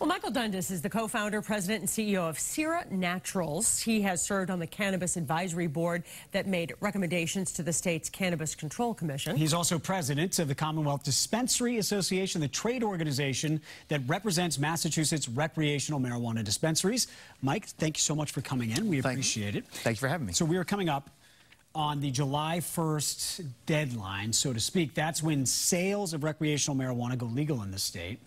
Well, Michael Dundas is the co-founder, president, and CEO of Sira Naturals. He has served on the Cannabis Advisory Board that made recommendations to the state's Cannabis Control Commission. He's also president of the Commonwealth Dispensary Association, the trade organization that represents Massachusetts recreational marijuana dispensaries. Mike, thank you so much for coming in. We appreciate it. Thank you for having me. So we are coming up on the July 1st deadline, so to speak. That's when sales of recreational marijuana go legal in the state.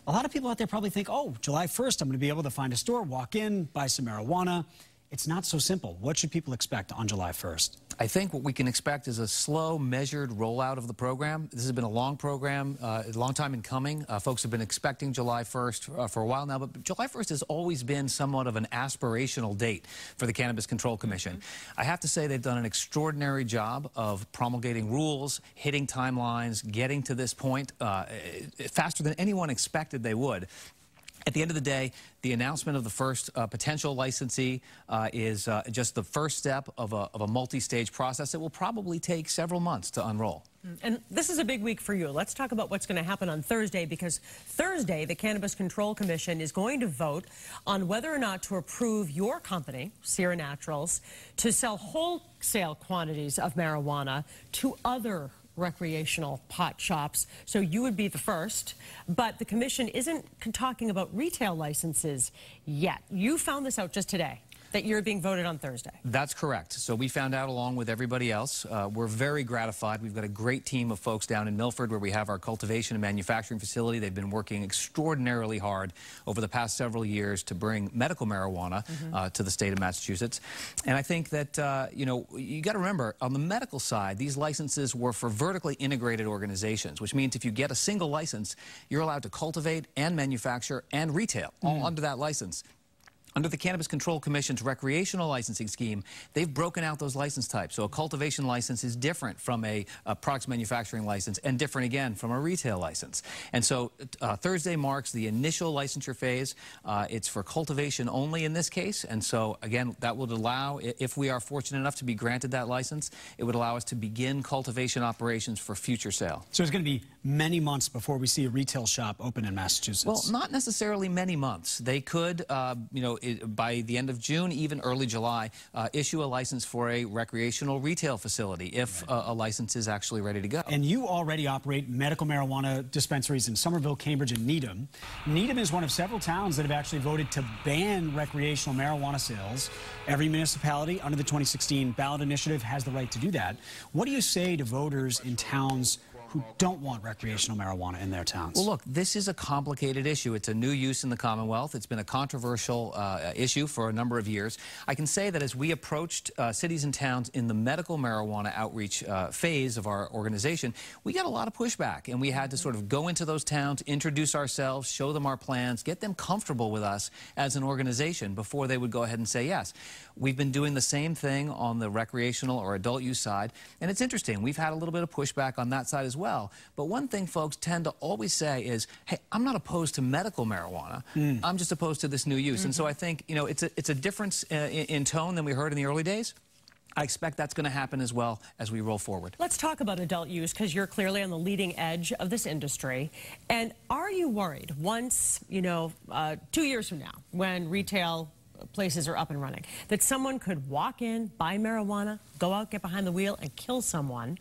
A lot of people out there probably think, oh, July 1st, I'm going to be able to find a store, walk in, buy some marijuana. It's not so simple. What should people expect on July 1st? I think what we can expect is a slow, measured rollout of the program. This has been a long program, a long time in coming. Folks have been expecting July 1st for a while now, but July 1st has always been somewhat of an aspirational date for the Cannabis Control Commission. I have to say they've done an extraordinary job of promulgating rules, hitting timelines, getting to this point faster than anyone expected they would. At the end of the day, the announcement of the first potential licensee is just the first step of a multi-stage process that will probably take several months to unroll. And this is a big week for you. Let's talk about what's going to happen on Thursday, because Thursday, the Cannabis Control Commission is going to vote on whether or not to approve your company, Sira Naturals, to sell wholesale quantities of marijuana to other recreational pot shops. So you would be the first, but the commission isn't talking about retail licenses yet. You found this out just today, that you're being voted on Thursday. That's correct. So we found out along with everybody else. We're very gratified. We've got a great team of folks down in Milford where we have our cultivation and manufacturing facility. They've been working extraordinarily hard over the past several years to bring medical marijuana to the state of Massachusetts. And I think that, you know, you got to remember, on the medical side, these licenses were for vertically integrated organizations, which means if you get a single license, you're allowed to cultivate and manufacture and retail all under that license. Under the Cannabis Control Commission's recreational licensing scheme, they've broken out those license types. So a cultivation license is different from a products manufacturing license and different again from a retail license. And so Thursday marks the initial licensure phase. It's for cultivation only in this case. And so again, that would allow, if we are fortunate enough to be granted that license, it would allow us to begin cultivation operations for future sale. So it's going to be many months before we see a retail shop open in Massachusetts. Well, not necessarily many months. They could, you know, by the end of June, even early July, issue a license for a recreational retail facility if a license is actually ready to go. And you already operate medical marijuana dispensaries in Somerville, Cambridge, and Needham. Needham is one of several towns that have actually voted to ban recreational marijuana sales. Every municipality under the 2016 ballot initiative has the right to do that. What do you say to voters in towns who don't want recreational marijuana in their towns? Well, look, this is a complicated issue. It's a new use in the Commonwealth. It's been a controversial issue for a number of years. I can say that as we approached cities and towns in the medical marijuana outreach phase of our organization, we got a lot of pushback, and we had to sort of go into those towns, introduce ourselves, show them our plans, get them comfortable with us as an organization before they would go ahead and say yes. We've been doing the same thing on the recreational or adult use side, and it's interesting. We've had a little bit of pushback on that side as well. But one thing folks tend to always say is, hey, I'm not opposed to medical marijuana. I'm just opposed to this new use. And so I think, you know, it's a difference in tone than we heard in the early days. I expect that's going to happen as well as we roll forward. Let's talk about adult use, because you're clearly on the leading edge of this industry. And are you worried once, you know, 2 years from now, when retail places are up and running, that someone could walk in, buy marijuana, go out, get behind the wheel, and kill someone?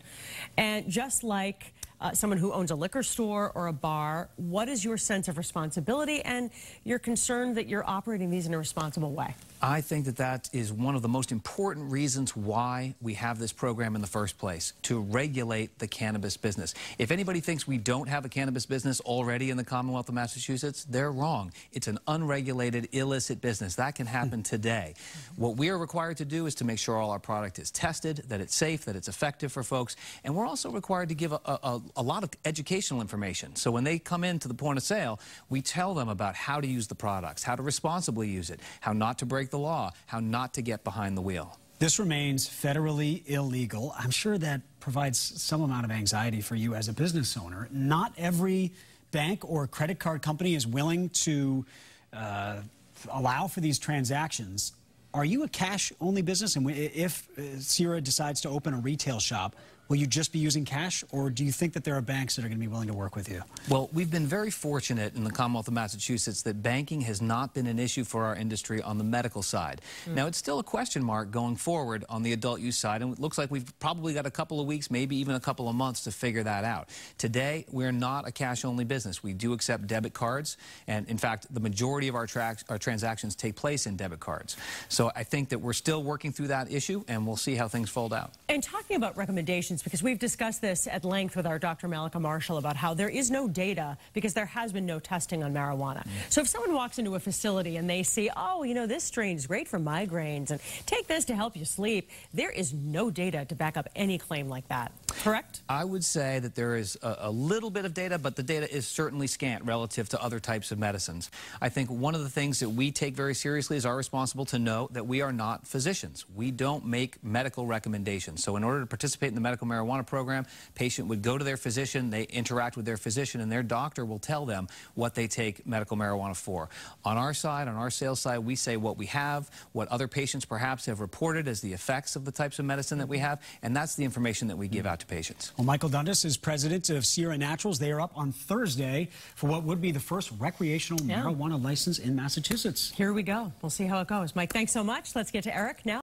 And just like someone who owns a liquor store or a bar, what is your sense of responsibility and your concern that you're operating these in a responsible way? I think that that is one of the most important reasons why we have this program in the first place, to regulate the cannabis business. If anybody thinks we don't have a cannabis business already in the Commonwealth of Massachusetts, they're wrong. It's an unregulated, illicit business. That can happen today. What we are required to do is to make sure all our product is tested, that it's safe, that it's effective for folks, and we're also required to give a lot of educational information. So when they come into the point of sale, we tell them about how to use the products, how to responsibly use it, how not to break the law, how not to get behind the wheel. This remains federally illegal. I'm sure that provides some amount of anxiety for you as a business owner. Not every bank or credit card company is willing to allow for these transactions. Are you a cash-only business? And if Sira decides to open a retail shop, will you just be using cash, or do you think that there are banks that are going to be willing to work with you? Well, we've been very fortunate in the Commonwealth of Massachusetts that banking has not been an issue for our industry on the medical side. Now, it's still a question mark going forward on the adult use side, and it looks like we've probably got a couple of weeks, maybe even a couple of months to figure that out. Today, we're not a cash-only business. We do accept debit cards, and in fact, the majority of our transactions take place in debit cards. So I think that we're still working through that issue, and we'll see how things fold out. And talking about recommendations, because we've discussed this at length with our Dr. Malika Marshall about how there is no data because there has been no testing on marijuana. So if someone walks into a facility and they see, oh, you know, this strain is great for migraines and take this to help you sleep, there is no data to back up any claim like that, correct? I would say that there is a little bit of data, but the data is certainly scant relative to other types of medicines. I think one of the things that we take very seriously is our responsibility to know that we are not physicians. We don't make medical recommendations. So in order to participate in the medical marijuana program, patient would go to their physician, they interact with their physician, and their doctor will tell them what they take medical marijuana for. On our side, on our sales side, we say what we have, what other patients perhaps have reported as the effects of the types of medicine that we have, and that's the information that we give out to patients. Well, Michael Dundas is president of Sira Naturals. They are up on Thursday for what would be the first recreational marijuana license in Massachusetts. Here we go. We'll see how it goes. Mike, thanks so much. Let's get to Eric now.